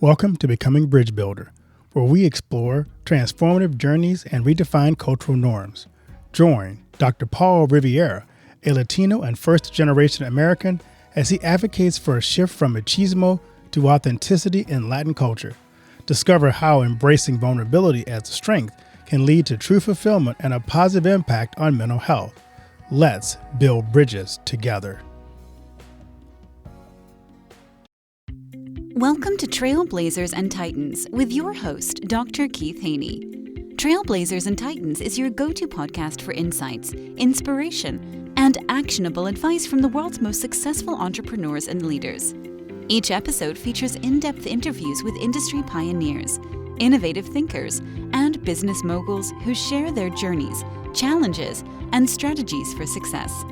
Welcome to Becoming Bridge Builder, where we explore transformative journeys and redefine cultural norms. Join Dr. Paul Rivera, a Latino and first-generation American, as he advocates for a shift from machismo to authenticity in Latin culture. Discover how embracing vulnerability as a strength can lead to true fulfillment and a positive impact on mental health. Let's build bridges together. Welcome to Trailblazers and Titans with your host, Dr. Keith Haney. Trailblazers and Titans is your go-to podcast for insights, inspiration, and actionable advice from the world's most successful entrepreneurs and leaders. Each episode features in-depth interviews with industry pioneers, innovative thinkers, and business moguls who share their journeys, challenges, and strategies for success.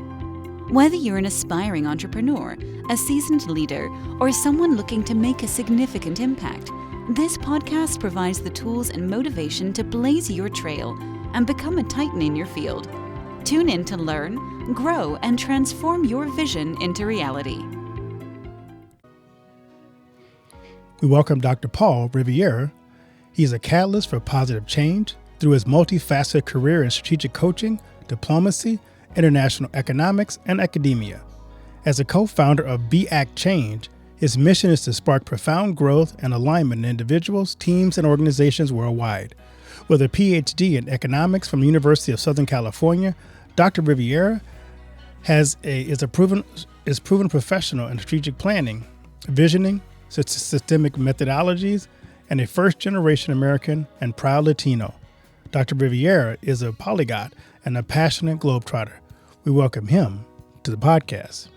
Whether you're an aspiring entrepreneur, a seasoned leader, or someone looking to make a significant impact, this podcast provides the tools and motivation to blaze your trail and become a titan in your field. Tune in to learn, grow, and transform your vision into reality. We welcome Dr. Paul Rivera. He's a catalyst for positive change through his multifaceted career in strategic coaching, diplomacy, international economics, and academia. As a co-founder of BeActChange, his mission is to spark profound growth and alignment in individuals, teams, and organizations worldwide. With a PhD in economics from the University of Southern California, Dr. Rivera is a proven professional in strategic planning, visioning, systemic methodologies, and a first-generation American and proud Latino. Dr. Rivera is a polyglot and a passionate globetrotter. We welcome him to the podcast.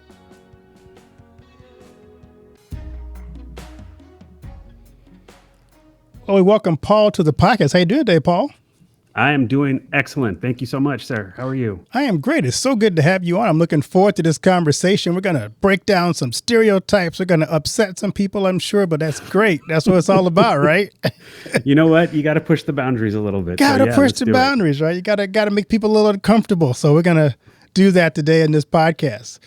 Well, we welcome Paul to the podcast. How you doing today, Paul? I am doing excellent. Thank you so much, sir. How are you? I am great. It's so good to have you on. I'm looking forward to this conversation. We're going to break down some stereotypes. We're going to upset some people, I'm sure, but that's great. That's what it's all about, right? You know what? You got to push the boundaries a little bit. Push the boundaries, right? You got to make people a little uncomfortable. So we're going to do that today in this podcast.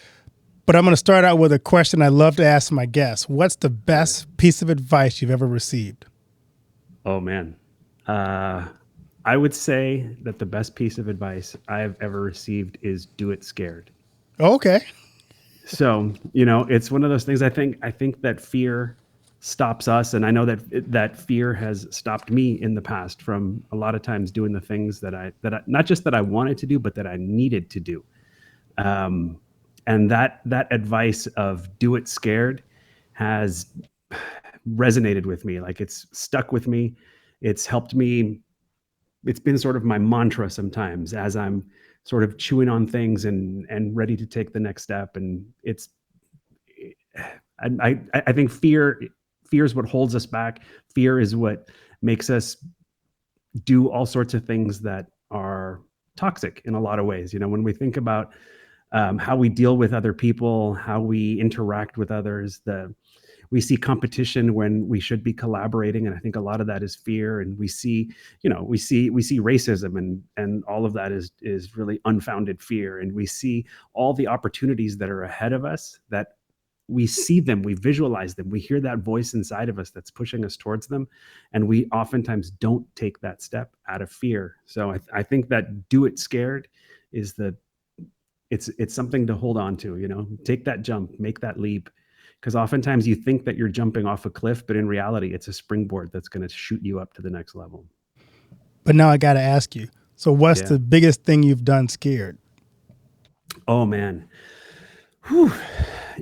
But I'm going to start out with a question I love to ask my guests. What's the best piece of advice you've ever received? Oh, man. I would say that the best piece of advice I have ever received is do it scared. Okay. So, it's one of those things. I think that fear stops us. And I know that fear has stopped me in the past from a lot of times doing the things that I not just that I wanted to do, but that I needed to do. And that advice of do it scared has resonated with me. Like, it's stuck with me. It's helped me. It's been sort of my mantra sometimes as I'm sort of chewing on things and ready to take the next step. And I think fear is what holds us back. Fear is what makes us do all sorts of things that are toxic in a lot of ways. When we think about how we deal with other people, how we interact with others, we see competition when we should be collaborating, and I think a lot of that is fear. And we see racism, and all of that is really unfounded fear. And we see all the opportunities that are ahead of us, that we see them, we visualize them, we hear that voice inside of us that's pushing us towards them, and we oftentimes don't take that step out of fear. So I think that do it scared is it's something to hold on to. Take that jump, make that leap. Because oftentimes you think that you're jumping off a cliff, but in reality, it's a springboard that's going to shoot you up to the next level. But now I got to ask you, so what's the biggest thing you've done scared? Oh, man. Whew.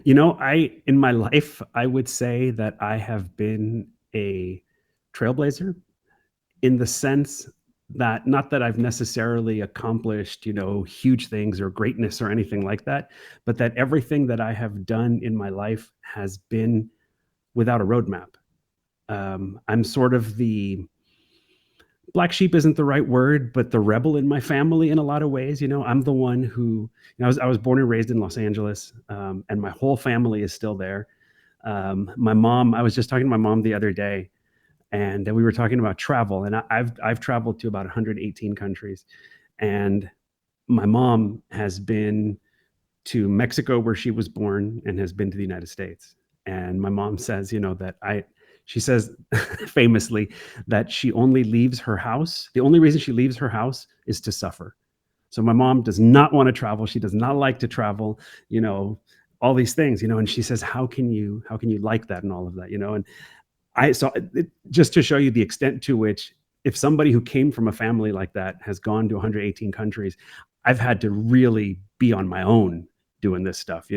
In my life, I would say that I have been a trailblazer in the sense that, not that I've necessarily accomplished, huge things or greatness or anything like that, but that everything that I have done in my life has been without a roadmap. I'm sort of the black sheep isn't the right word, but the rebel in my family in a lot of ways. I'm the one who, I was born and raised in Los Angeles, and my whole family is still there. My mom, I was just talking to my mom the other day, and we were talking about travel, and I've traveled to about 118 countries, and my mom has been to Mexico where she was born and has been to the United States. And my mom says, that She says famously that she only leaves her house. The only reason she leaves her house is to suffer. So my mom does not want to travel. She does not like to travel, all these things, and she says, how can you like that and all of that, and just to show you the extent to which, if somebody who came from a family like that has gone to 118 countries, I've had to really be on my own doing this stuff,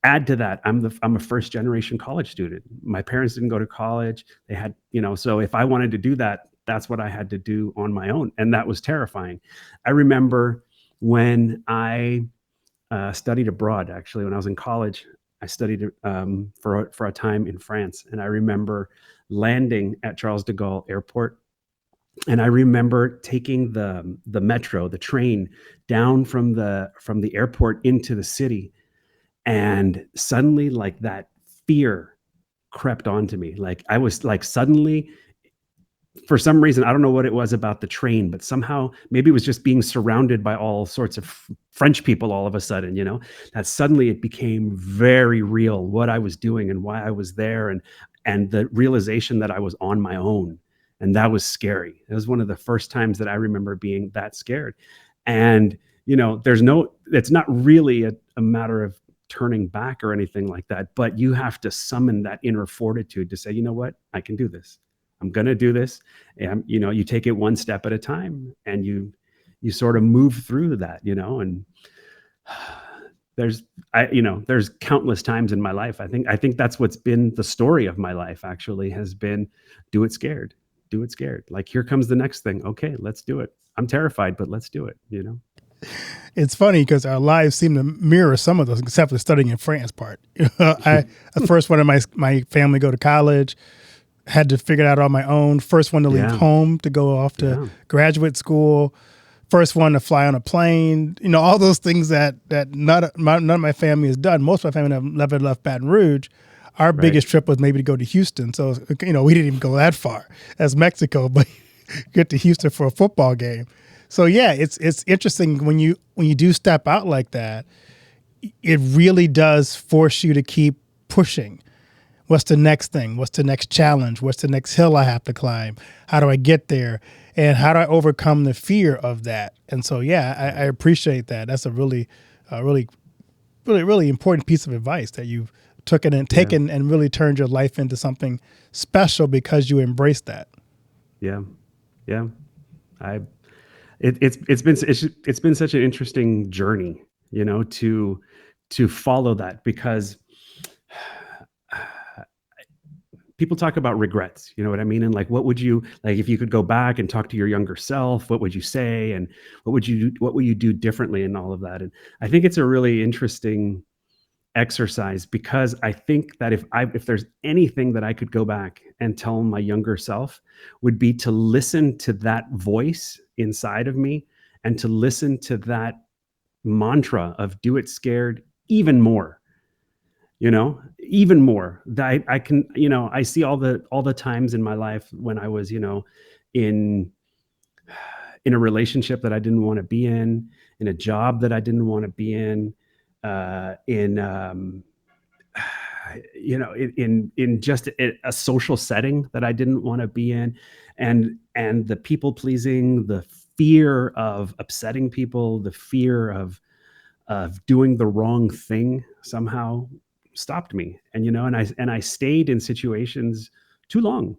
Add to that, I'm a first generation college student. My parents didn't go to college. They had, so if I wanted to do that, that's what I had to do on my own. And that was terrifying. I remember when I studied abroad, actually, when I was in college, I studied for a time in France. And I remember landing at Charles de Gaulle Airport. And I remember taking the metro, the train, down from the airport into the city. And suddenly, like, that fear crept onto me. Like, I was like, suddenly, for some reason, I don't know what it was about the train, but somehow, maybe it was just being surrounded by all sorts of French people all of a sudden, that suddenly it became very real what I was doing and why I was there, and the realization that I was on my own. And that was scary. It was one of the first times that I remember being that scared. And, it's not really a matter of turning back or anything like that, but you have to summon that inner fortitude to say, you know what, I can do this. I'm going to do this. And, you take it one step at a time, and you sort of move through that, and there's countless times in my life. I think that's what's been the story of my life, actually, has been do it scared. Like, here comes the next thing. Okay, let's do it. I'm terrified, but let's do it, It's funny because our lives seem to mirror some of those, except for the studying in France part. I the first one of my family go to college, had to figure it out on my own. First one to leave home to go off to graduate school. First one to fly on a plane. All those things that none of my family has done. Most of my family have never left Baton Rouge. Our biggest trip was maybe to go to Houston. So, we didn't even go that far as Mexico, but get to Houston for a football game. So yeah, it's interesting when you do step out like that. It really does force you to keep pushing. What's the next thing? What's the next challenge? What's the next hill I have to climb? How do I get there? And how do I overcome the fear of that? And so yeah, I appreciate that. That's a really important piece of advice that you've taken and really turned your life into something special because you embraced that. Yeah. It's been such an interesting journey, to follow that, because people talk about regrets, you know what I mean? And like, what would you, like, if you could go back and talk to your younger self, what would you say? And what would you do differently and all of that? And I think it's a really interesting exercise, because I think that if there's anything that I could go back and tell my younger self, would be to listen to that voice inside of me, and to listen to that mantra of do it scared even more, even more. That I can, I see all the times in my life when I was, in a relationship that I didn't want to be in a job that I didn't want to be in just a social setting that I didn't want to be in, and the people pleasing, the fear of upsetting people, the fear of doing the wrong thing somehow stopped me. And I stayed in situations too long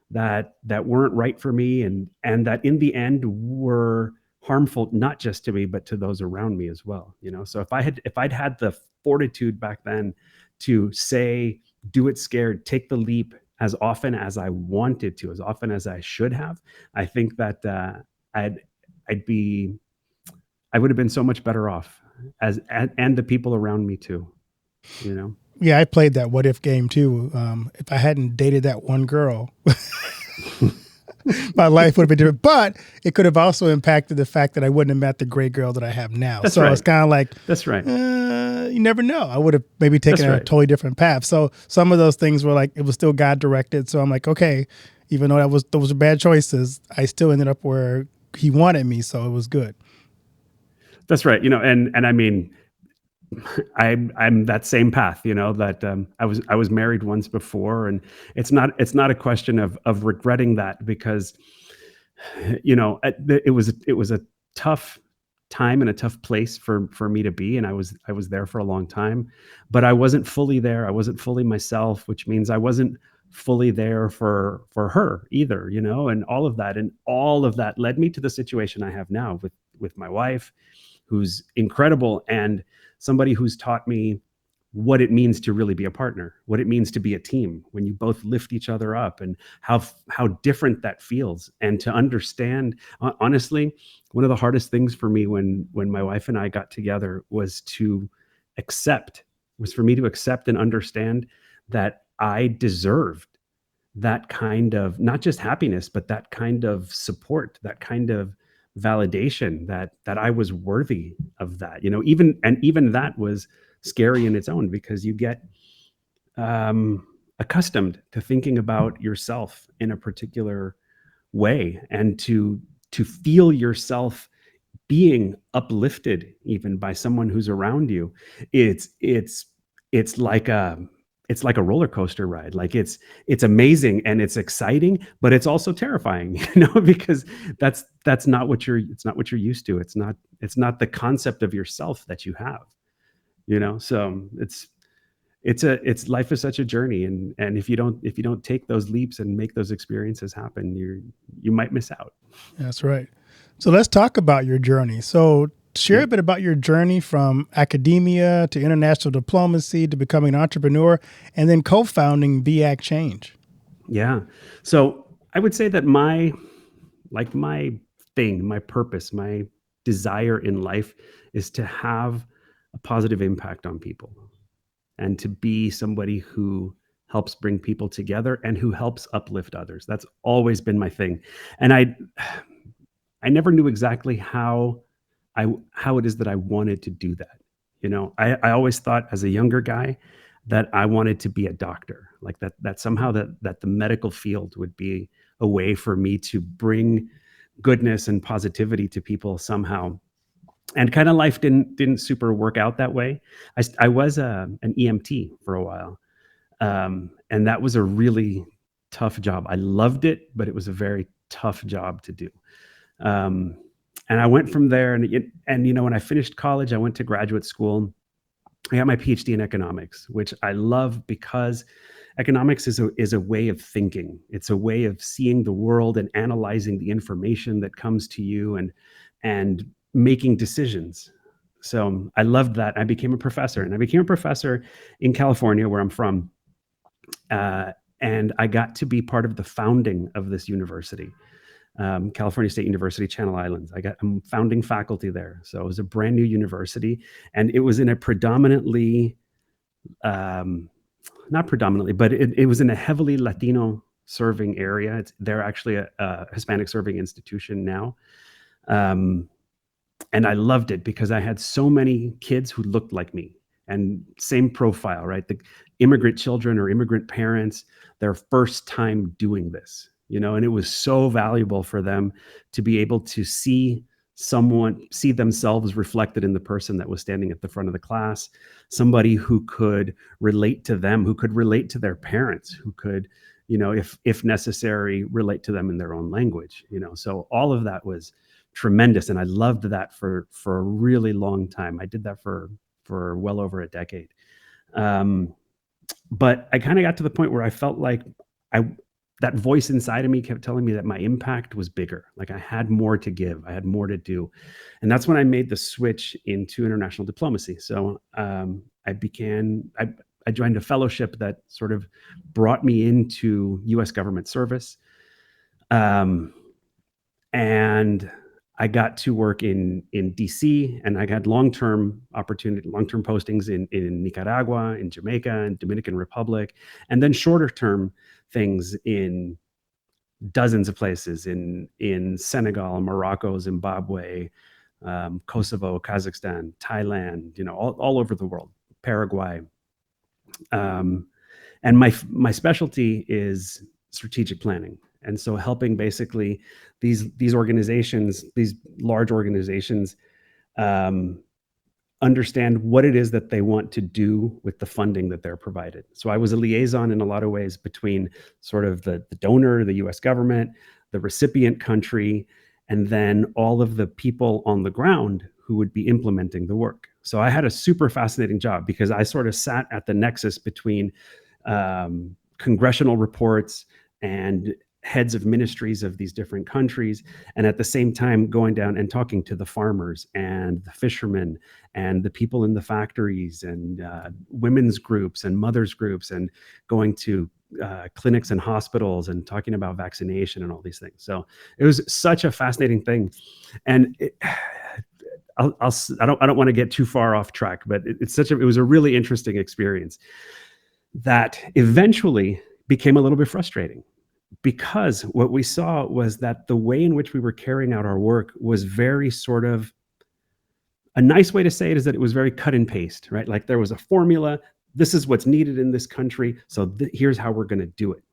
that weren't right for me, and that in the end were harmful, not just to me, but to those around me as well. So if I'd had the fortitude back then to say, do it scared, take the leap as often as I wanted to, as often as I should have, I think that I would have been so much better off, and the people around me too, Yeah, I played that what if game too. If I hadn't dated that one girl, my life would have been different. But it could have also impacted the fact that I wouldn't have met the great girl that I have now. That's so right. It's kind of like, that's right. You never know. I would have maybe taken a totally different path. So some of those things were like, it was still God directed. So I'm like, okay, even though those were bad choices, I still ended up where He wanted me. So it was good. That's right. And I mean, I'm that same path, that I was married once before, and it's not a question of regretting that, because it was a tough time and a tough place for me to be, and I was there for a long time, but I wasn't fully there. I wasn't fully myself, which means I wasn't fully there for her either, and all of that led me to the situation I have now with my wife, who's incredible, and somebody who's taught me what it means to really be a partner, what it means to be a team when you both lift each other up, and how different that feels. And to understand, honestly, one of the hardest things for me when my wife and I got together accept was for me to accept and understand that I deserved that kind of, not just happiness, but that kind of support, that kind of validation, that I was worthy of that. Even that was scary in its own, because you get accustomed to thinking about yourself in a particular way, and to feel yourself being uplifted even by someone who's around you. It's it's it's like a roller coaster ride. Like, it's amazing and it's exciting, but it's also terrifying, because that's not what you're used to. It's not the concept of yourself that you have, so it's life is such a journey, and if you don't take those leaps and make those experiences happen, you might miss out. That's right. So let's talk about your journey. So share Yeah. a bit about your journey from academia to international diplomacy to becoming an entrepreneur and then co-founding BeActChange. Yeah. So I would say that my thing, my purpose, my desire in life is to have a positive impact on people, and to be somebody who helps bring people together and who helps uplift others. That's always been my thing. And I never knew exactly how it is that I wanted to do that. I always thought as a younger guy that I wanted to be a doctor, like that somehow that the medical field would be a way for me to bring goodness and positivity to people somehow. And kind of life didn't super work out that way. I was an EMT for a while, and that was a really tough job. I loved it, but it was a very tough job to do. Um, and I went from there, and when I finished college, I went to graduate school. I got my PhD in economics, which I love because economics is a way of thinking. It's a way of seeing the world and analyzing the information that comes to you, and making decisions. So I loved that. I became a professor, and I became a professor in California, where I'm from. And I got to be part of the founding of this university, California State University, Channel Islands. I'm founding faculty there. So it was a brand new university, and it was in a predominantly, not predominantly, but it was in a heavily Latino serving area. They're actually a Hispanic serving institution now. And I loved it because I had so many kids who looked like me, and same profile, right? The immigrant children or immigrant parents, their first time doing this, and it was so valuable for them to be able to see themselves reflected in the person that was standing at the front of the class, somebody who could relate to them, who could relate to their parents, who could, if necessary, relate to them in their own language, so all of that was tremendous. And I loved that for a really long time. I did that for well over a decade. But I kind of got to the point where I felt like that voice inside of me kept telling me that my impact was bigger. Like, I had more to give, I had more to do. And that's when I made the switch into international diplomacy. So I joined a fellowship that sort of brought me into US government service. And I got to work in DC, and I got long-term postings in Nicaragua, in Jamaica, and Dominican Republic, and then shorter term things in dozens of places in Senegal, Morocco, Zimbabwe, Kosovo, Kazakhstan, Thailand, all over the world, Paraguay. And my specialty is strategic planning. And so helping basically these organizations, these large organizations, understand what it is that they want to do with the funding that they're provided. So I was a liaison in a lot of ways between sort of the donor, the US government, the recipient country, and then all of the people on the ground who would be implementing the work. So I had a super fascinating job because I sort of sat at the nexus between congressional reports and heads of ministries of these different countries, and at the same time going down and talking to the farmers and the fishermen and the people in the factories and women's groups and mothers groups, and going to clinics and hospitals and talking about vaccination and all these things. So it was such a fascinating thing. And I don't want to get too far off track, but it was a really interesting experience that eventually became a little bit frustrating, because what we saw was that the way in which we were carrying out our work was very sort of, a nice way to say it is that it was very cut and paste, right? Like there was a formula. This is what's needed in this country. So here's how we're going to do it.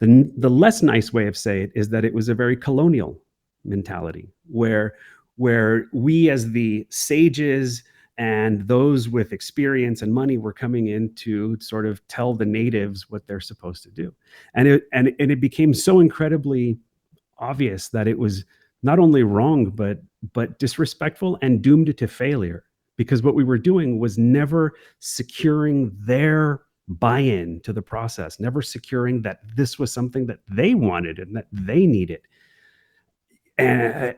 The less nice way of saying it is that it was a very colonial mentality where we as the sages and those with experience and money were coming in to sort of tell the natives what they're supposed to do. And it became so incredibly obvious that it was not only wrong, but disrespectful and doomed to failure, because what we were doing was never securing their buy-in to the process, never securing that this was something that they wanted and that they needed. And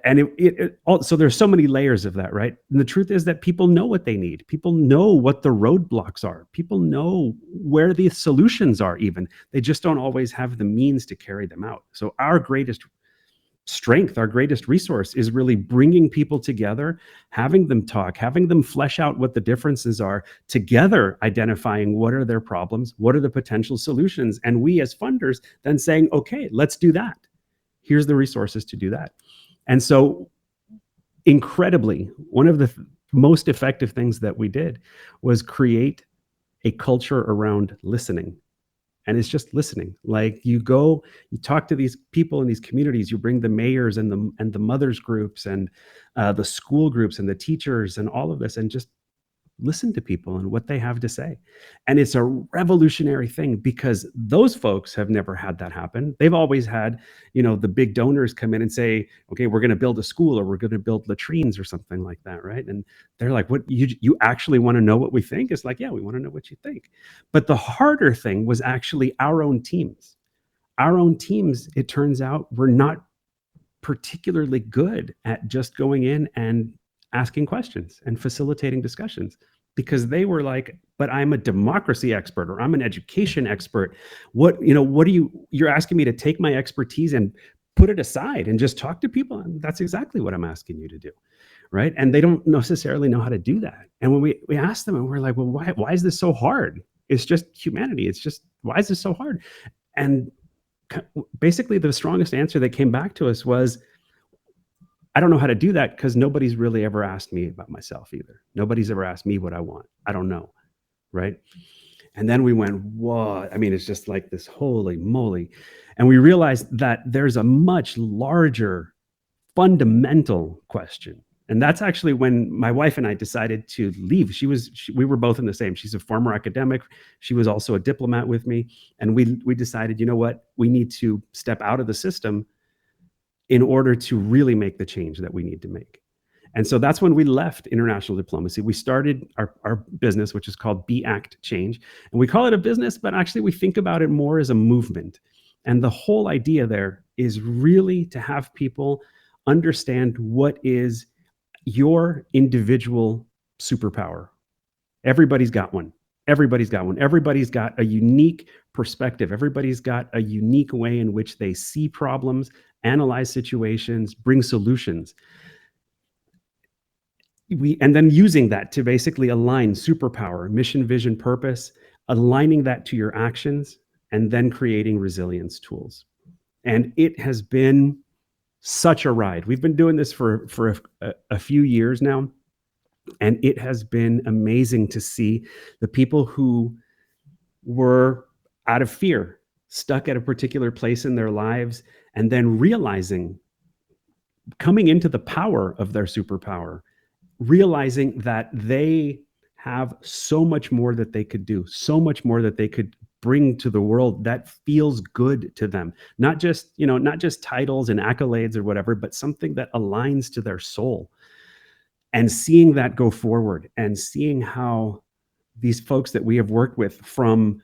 so there's so many layers of that, right? And the truth is that people know what they need. People know what the roadblocks are. People know where the solutions are even. They just don't always have the means to carry them out. So our greatest strength, our greatest resource is really bringing people together, having them talk, having them flesh out what the differences are, together identifying what are their problems, what are the potential solutions. And we as funders then saying, okay, let's do that. Here's the resources to do that. And so incredibly, one of the most effective things that we did was create a culture around listening. And it's just listening. Like you go, you talk to these people in these communities, you bring the mayors and the mothers groups and the school groups and the teachers and all of this, and just listen to people and what they have to say. And it's a revolutionary thing because those folks have never had that happen. They've always had, the big donors come in and say, okay, we're going to build a school or we're going to build latrines or something like that, right? And they're like, what, you actually want to know what we think? It's like, yeah, we want to know what you think. But the harder thing was actually our own teams. Our own teams, it turns out, were not particularly good at just going in and asking questions and facilitating discussions, because they were like, but I'm a democracy expert or I'm an education expert. What are you're asking me to take my expertise and put it aside and just talk to people? And that's exactly what I'm asking you to do. Right. And they don't necessarily know how to do that. And when we asked them and we're like, well, why is this so hard? It's just humanity. It's just, why is this so hard? And basically the strongest answer that came back to us was, I don't know how to do that because nobody's really ever asked me about myself either. Nobody's ever asked me what I want. I don't know. Right. And then we went, whoa, I mean, it's just like this, holy moly. And we realized that there's a much larger fundamental question. And that's actually when my wife and I decided to leave. We were both in the same. She's a former academic. She was also a diplomat with me. And we decided, you know what, we need to step out of the system in order to really make the change that we need to make. And so that's when we left international diplomacy. We started our business, which is called BeActChange. And we call it a business, but actually we think about it more as a movement. And the whole idea there is really to have people understand what is your individual superpower. Everybody's got one. Everybody's got one. Everybody's got a unique perspective. Everybody's got a unique way in which they see problems, analyze situations, bring solutions. And then using that to basically align superpower, mission, vision, purpose, aligning that to your actions, and then creating resilience tools. And it has been such a ride. We've been doing this for a few years now. And it has been amazing to see the people who were out of fear, stuck at a particular place in their lives, and then realizing, coming into the power of their superpower, realizing that they have so much more that they could do, so much more that they could bring to the world that feels good to them. Not just, not just titles and accolades or whatever, but something that aligns to their soul. And seeing that go forward and seeing how these folks that we have worked with from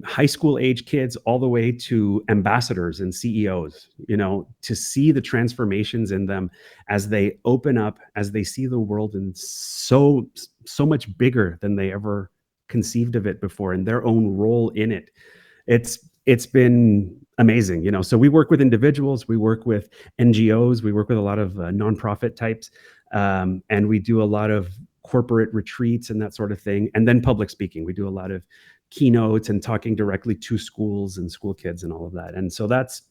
high school age kids all the way to ambassadors and CEOs, to see the transformations in them as they open up, as they see the world in so much bigger than they ever conceived of it before, and their own role in it. It's been amazing. So we work with individuals, we work with NGOs, we work with a lot of nonprofit types, and we do a lot of corporate retreats and that sort of thing. And then public speaking, we do a lot of keynotes and talking directly to schools and school kids and all of that. And so that's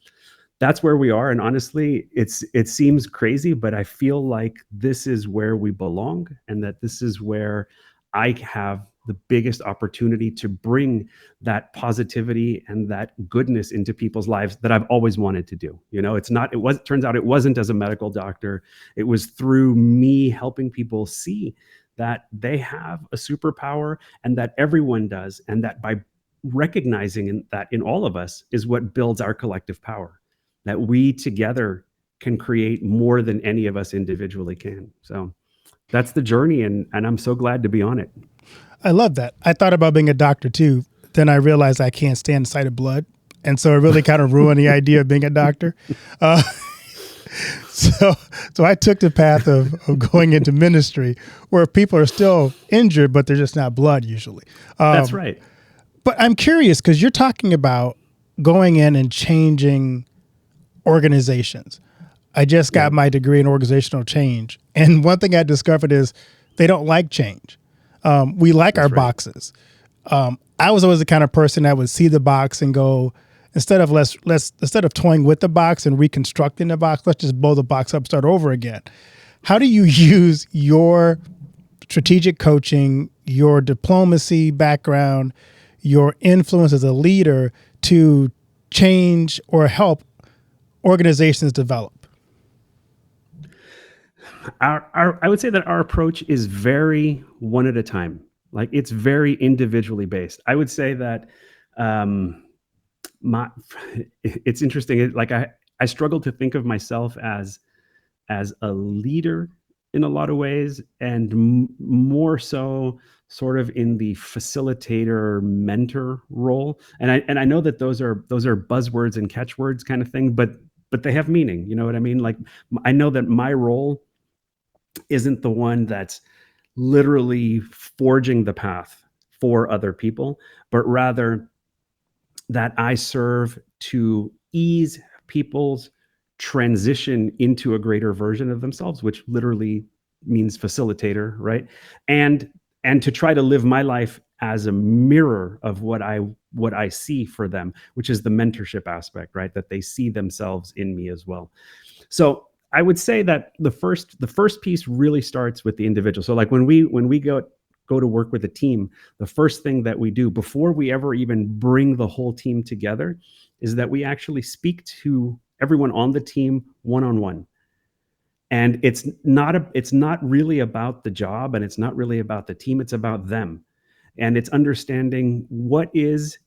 where we are. And honestly, it seems crazy, but I feel like this is where we belong, and that this is where I have the biggest opportunity to bring that positivity and that goodness into people's lives that I've always wanted to do. Turns out it wasn't as a medical doctor. It was through me helping people see that they have a superpower, and that everyone does, and that by recognizing that in all of us is what builds our collective power, that we together can create more than any of us individually can. So that's the journey, and I'm so glad to be on it. I love that. I thought about being a doctor too. Then I realized I can't stand the sight of blood. And so it really kind of ruined the idea of being a doctor. So I took the path of going into ministry, where people are still injured, but they're just not blood usually. That's right. But I'm curious, because you're talking about going in and changing organizations. I just got my degree in organizational change. And one thing I discovered is they don't like change. We like our boxes. I was always the kind of person that would see the box and go, instead of toying with the box and reconstructing the box, let's just blow the box up, start over again. How do you use your strategic coaching, your diplomacy background, your influence as a leader to change or help organizations develop? I would say that our approach is very one at a time. Like, it's very individually based. I would say that it's interesting. Like, I struggle to think of myself as a leader in a lot of ways, and more so sort of in the facilitator mentor role. And I know that those are buzzwords and catchwords kind of thing, but they have meaning. You know what I mean? Like, I know that my role isn't the one that's literally forging the path for other people, but rather that I serve to ease people's transition into a greater version of themselves, which literally means facilitator, right? And to try to live my life as a mirror of what I see for them, which is the mentorship aspect, right? That they see themselves in me as well. So I would say that the first piece really starts with the individual. So like when we go to work with a team, the first thing that we do before we ever even bring the whole team together is that we actually speak to everyone on the team one-on-one. And it's not really about the job, and it's not really about the team, it's about them. And it's understanding what is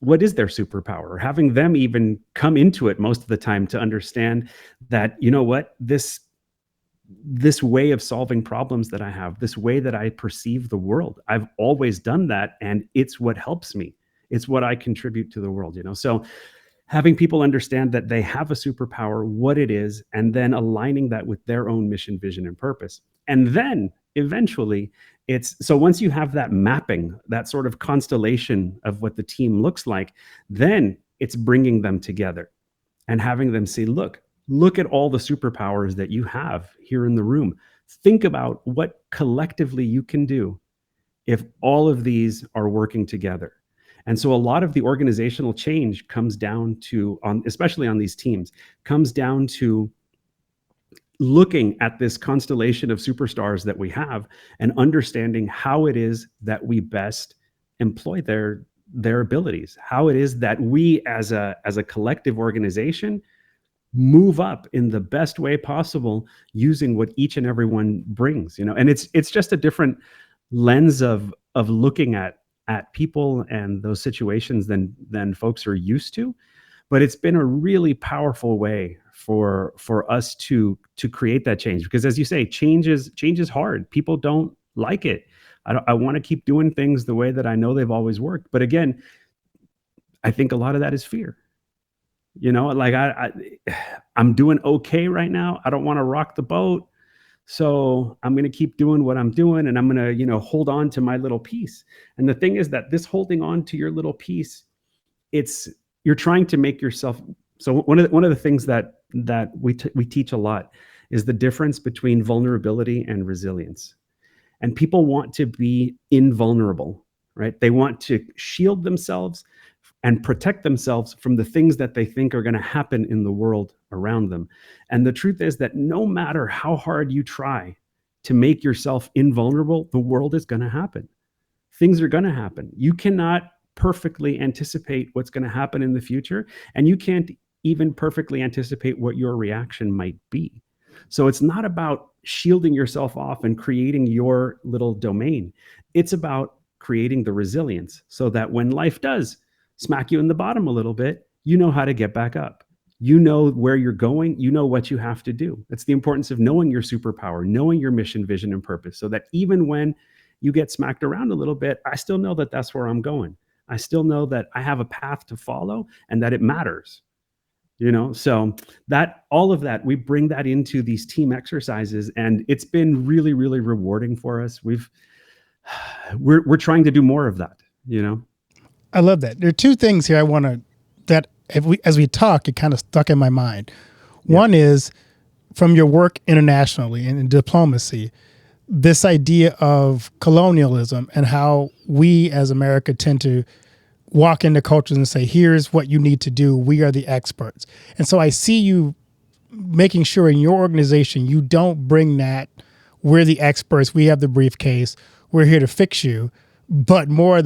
their superpower, having them even come into it most of the time to understand that, you know what, this way of solving problems that I have, this way that I perceive the world, I've always done that, and it's what helps me. It's what I contribute to the world, So having people understand that they have a superpower, what it is, and then aligning that with their own mission, vision, and purpose. And then eventually so once you have that mapping, that sort of constellation of what the team looks like, then it's bringing them together and having them say, look at all the superpowers that you have here in the room. Think about what collectively you can do if all of these are working together. And so a lot of the organizational change comes down to, especially on these teams, comes down to looking at this constellation of superstars that we have and understanding how it is that we best employ their abilities, how it is that we as a collective organization move up in the best way possible using what each and every one brings, and it's just a different lens of looking at people and those situations than folks are used to. But it's been a really powerful way for us to create that change, because as you say, change is hard. People don't like it. I want to keep doing things the way that I know they've always worked. But again, I think a lot of that is fear. Like I'm doing okay right now. I don't want to rock the boat. So I'm going to keep doing what I'm doing, and I'm going to, hold on to my little piece. And the thing is that this holding on to your little piece, you're trying to make yourself. So one of the things that we teach a lot is the difference between vulnerability and resilience. And people want to be invulnerable, right? They want to shield themselves and protect themselves from the things that they think are going to happen in the world around them. And the truth is that no matter how hard you try to make yourself invulnerable, the world is going to happen. Things are going to happen. You cannot perfectly anticipate what's going to happen in the future, and you can't even perfectly anticipate what your reaction might be. So it's not about shielding yourself off and creating your little domain. It's about creating the resilience so that when life does smack you in the bottom a little bit, you know how to get back up. You know where you're going. You know what you have to do. That's the importance of knowing your superpower, knowing your mission, vision, and purpose, so that even when you get smacked around a little bit, I still know that that's where I'm going. I still know that I have a path to follow and that it matters. So that all of that, we bring that into these team exercises, and it's been really, really rewarding for us. We're trying to do more of that. I love that. There are two things here as we talk, it kind of stuck in my mind. Yeah. One is from your work internationally and in diplomacy, this idea of colonialism and how we as America tend to walk into cultures and say, here's what you need to do. We are the experts. And so I see you making sure in your organization, you don't bring that, we're the experts, we have the briefcase, we're here to fix you, but more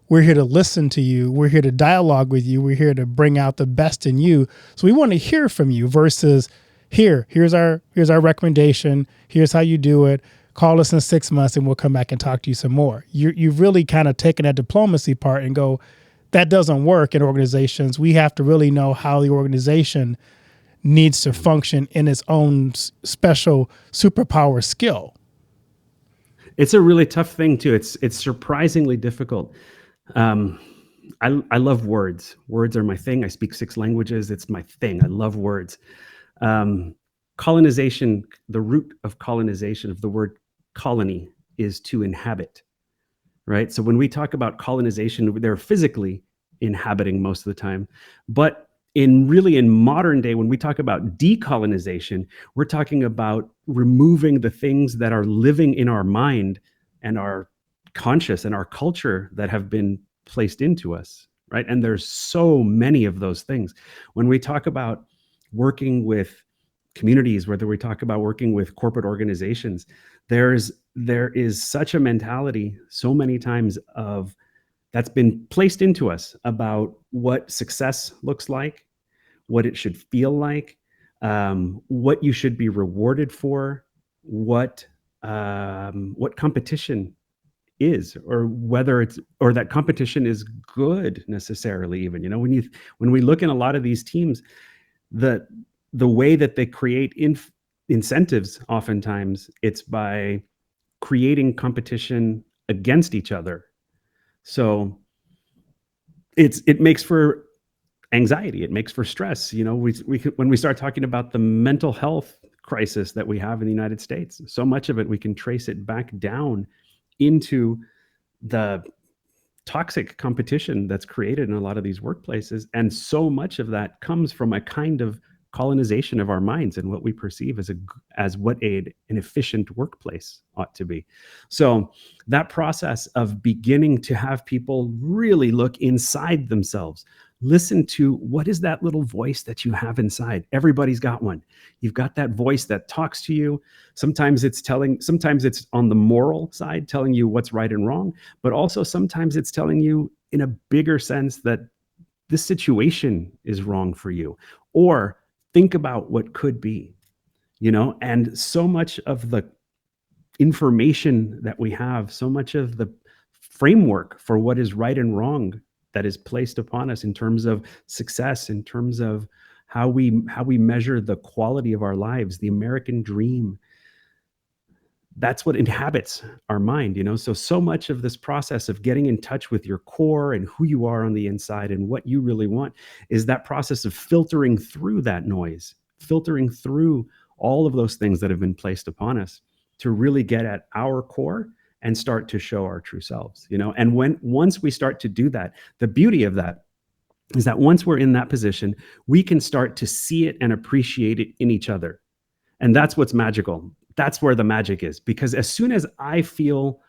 we're here to listen to you, we're here to dialogue with you, we're here to bring out the best in you. So we want to hear from you versus here's our recommendation, here's how you do it. Call us in 6 months and we'll come back and talk to you some more. You've really kind of taken that diplomacy part and go, that doesn't work in organizations. We have to really know how the organization needs to function in its own special superpower skill. It's a really tough thing too. It's surprisingly difficult. I love words. Words are my thing. I speak 6 languages. It's my thing. I love words. Colonization, the root of colonization, of the word colony, is to inhabit, right? So when we talk about colonization, they're physically inhabiting most of the time. But in modern day, when we talk about decolonization, we're talking about removing the things that are living in our mind and our conscious and our culture that have been placed into us, right? And there's so many of those things. When we talk about working with communities, whether we talk about working with corporate organizations, there is such a mentality so many times of that's been placed into us about what success looks like, what it should feel like, what you should be rewarded for, what competition is, or whether that competition is good necessarily. Even when we look in a lot of these teams, the way that they create incentives, oftentimes it's by creating competition against each other. So it makes for anxiety. It makes for stress. When we start talking about the mental health crisis that we have in the United States, so much of it, we can trace it back down into the toxic competition that's created in a lot of these workplaces. And so much of that comes from a kind of colonization of our minds and what we perceive as what an efficient workplace ought to be. So that process of beginning to have people really look inside themselves, listen to what is that little voice that you have inside. Everybody's got one. You've got that voice that talks to you. Sometimes it's on the moral side, telling you what's right and wrong, but also sometimes it's telling you in a bigger sense that this situation is wrong for you, or think about what could be, and so much of the information that we have, so much of the framework for what is right and wrong that is placed upon us in terms of success, in terms of how we measure the quality of our lives, the American dream, that's what inhabits our mind, so much of this process of getting in touch with your core and who you are on the inside and what you really want is that process of filtering through that noise, filtering through all of those things that have been placed upon us to really get at our core and start to show our true selves, and once we start to do that, the beauty of that is that once we're in that position, we can start to see it and appreciate it in each other. And that's what's magical. That's where the magic is. Because as soon as I feel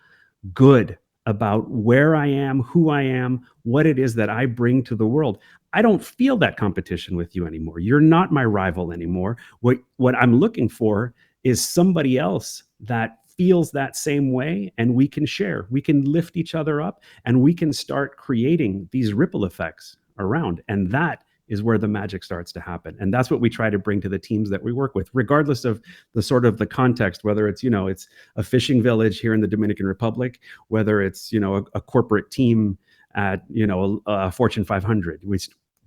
good about where I am, who I am, what it is that I bring to the world, I don't feel that competition with you anymore. You're not my rival anymore. What I'm looking for is somebody else that feels that same way, and we can share. We can lift each other up, and we can start creating these ripple effects around. And that is where the magic starts to happen. And that's what we try to bring to the teams that we work with, regardless of the sort of the context, whether it's, it's a fishing village here in the Dominican Republic, whether it's, a corporate team at, a Fortune 500.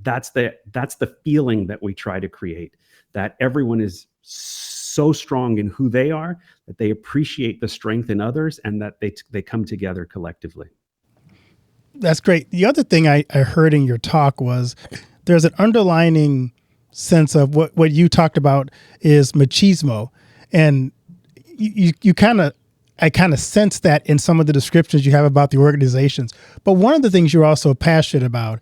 That's the feeling that we try to create, that everyone is so strong in who they are, that they appreciate the strength in others, and that they come together collectively. That's great. The other thing I heard in your talk was there's an underlining sense of what you talked about is machismo. And I kind of sense that in some of the descriptions you have about the organizations. But one of the things you're also passionate about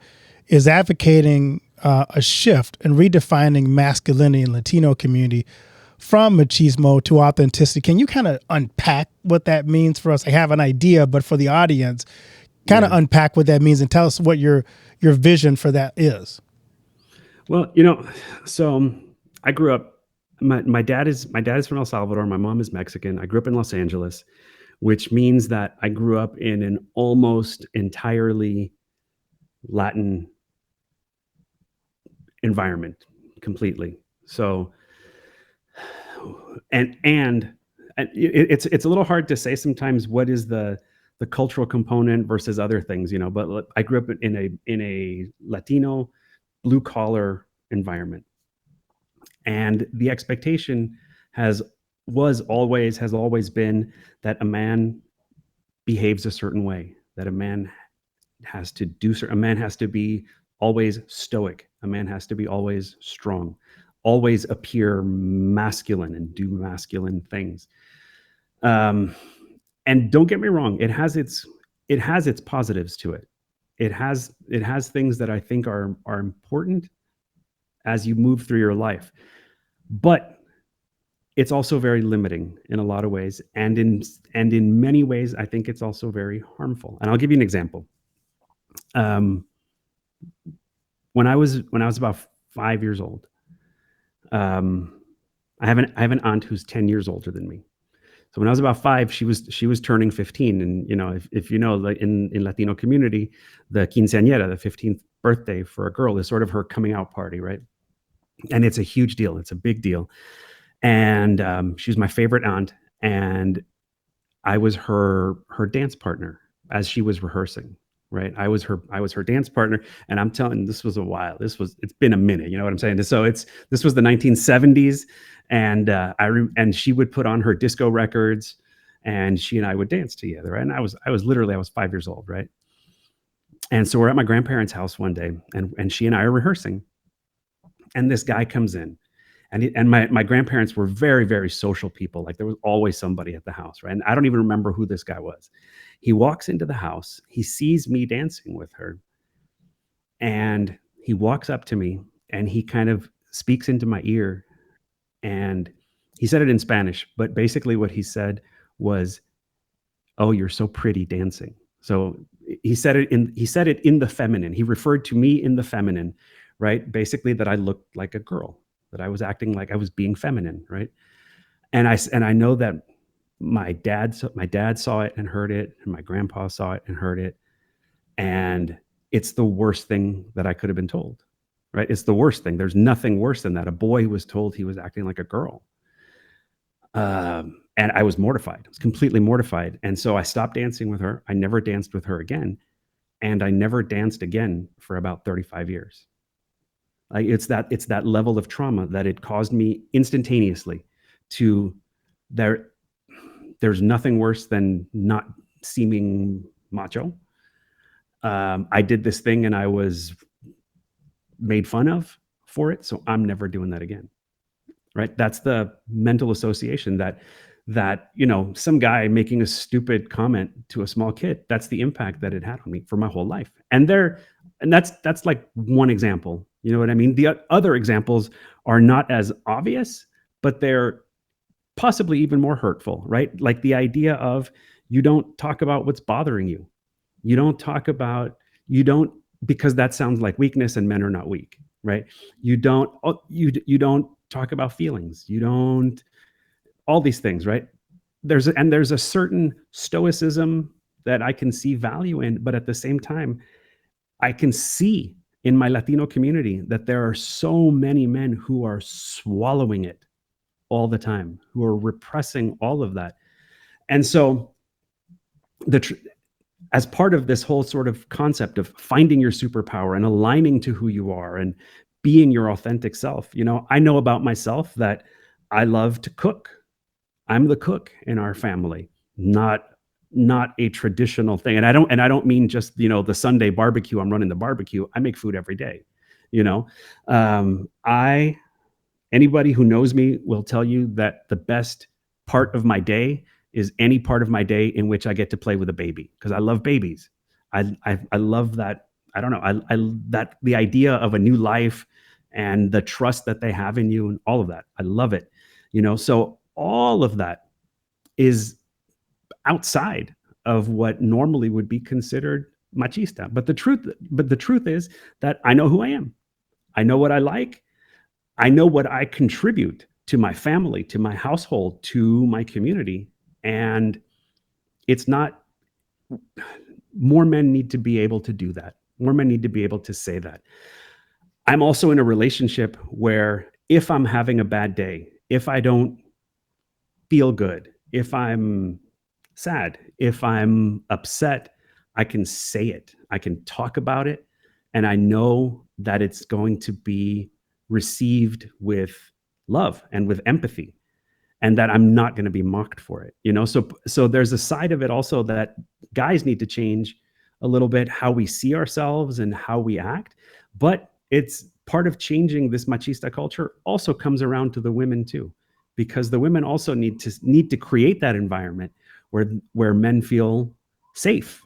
is advocating a shift and redefining masculinity in Latino community from machismo to authenticity. Can you kind of unpack what that means for us? I have an idea, but for the audience, kind of unpack what that means and tell us what your vision for that is. Well, so I grew up, my dad is from El Salvador. My mom is Mexican. I grew up in Los Angeles, which means that I grew up in an almost entirely Latin environment completely. So, and it's a little hard to say sometimes what is the cultural component versus other things, but I grew up in a Latino blue collar environment. And the expectation has always been that a man behaves a certain way, that a man has to be always stoic. A man has to be always strong, always appear masculine and do masculine things. And don't get me wrong, it has its positives to it. It has things that I think are important as you move through your life. But it's also very limiting in a lot of ways. And in many ways, I think it's also very harmful. And I'll give you an example. When I was about 5 years old, I have an aunt who's 10 years older than me. So when I was about 5, she was turning 15. And, if you know, like in Latino community, the quinceañera, the 15th birthday for a girl, is sort of her coming out party, right? And it's a huge deal. It's a big deal. And she was my favorite aunt. And I was her dance partner as she was rehearsing, right? I was her dance partner. And I'm telling you, this was a while. It's been a minute. You know what I'm saying? So this was the 1970s. And and she would put on her disco records, and she and I would dance together. Right? And I was 5 years old, right? And so we're at my grandparents' house one day, and she and I are rehearsing, and this guy comes in, and my grandparents were very, very social people. Like there was always somebody at the house, right? And I don't even remember who this guy was. He walks into the house, he sees me dancing with her, and he walks up to me, and he kind of speaks into my ear. And he said it in Spanish, but basically what he said was, "Oh, you're so pretty dancing." So he said it in the feminine. He referred to me in the feminine, right? Basically that I looked like a girl, that I was acting like I was being feminine, right? And I know that my dad saw it and heard it, and my grandpa saw it and heard it. And it's the worst thing that I could have been told. right? It's the worst thing. There's nothing worse than that. A boy was told he was acting like a girl. And I was mortified. I was completely mortified. And so I stopped dancing with her. I never danced with her again. And I never danced again for about 35 years. Like it's that level of trauma that it caused me instantaneously to there's nothing worse than not seeming macho. I did this thing and I was made fun of for it. So I'm never doing that again. Right. That's the mental association that, some guy making a stupid comment to a small kid, that's the impact that it had on me for my whole life. And that's like one example. You know what I mean? The other examples are not as obvious, but they're possibly even more hurtful, right? Like the idea of you don't talk about what's bothering you. You don't, because that sounds like weakness and men are not weak, right? You don't talk about feelings. You don't, all these things, right? There's a certain stoicism that I can see value in, but at the same time, I can see in my Latino community that there are so many men who are swallowing it all the time, who are repressing all of that. And so as part of this whole sort of concept of finding your superpower and aligning to who you are and being your authentic self, I know about myself that I love to cook. I'm the cook in our family, not a traditional thing. And I don't mean just, the Sunday barbecue, I'm running the barbecue. I make food every day. Anybody who knows me will tell you that the best part of my day is any part of my day in which I get to play with a baby, because I love babies. I love that. I don't know. That the idea of a new life and the trust that they have in you and all of that. I love it. So all of that is outside of what normally would be considered machista. But the truth is that I know who I am. I know what I like. I know what I contribute to my family, to my household, to my community. And it's not, more men need to be able to do that. More men need to be able to say that. I'm also in a relationship where if I'm having a bad day, if I don't feel good, if I'm sad, if I'm upset, I can say it. I can talk about it. And I know that it's going to be received with love and with empathy, and that I'm not going to be mocked for it. So there's a side of it also that guys need to change a little bit how we see ourselves and how we act. But it's part of changing this machista culture also comes around to the women too, because the women also need to create that environment where men feel safe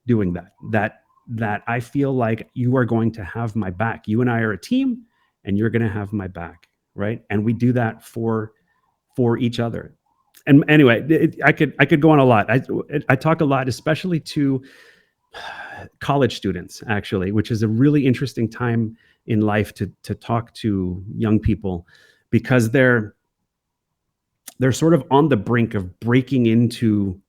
doing that I feel like you are going to have my back. You and I are a team and you're going to have my back. Right. And we do that for each other. And anyway, I could go on a lot. I talk a lot, especially to college students, actually, which is a really interesting time in life to talk to young people, because they're sort of on the brink of breaking into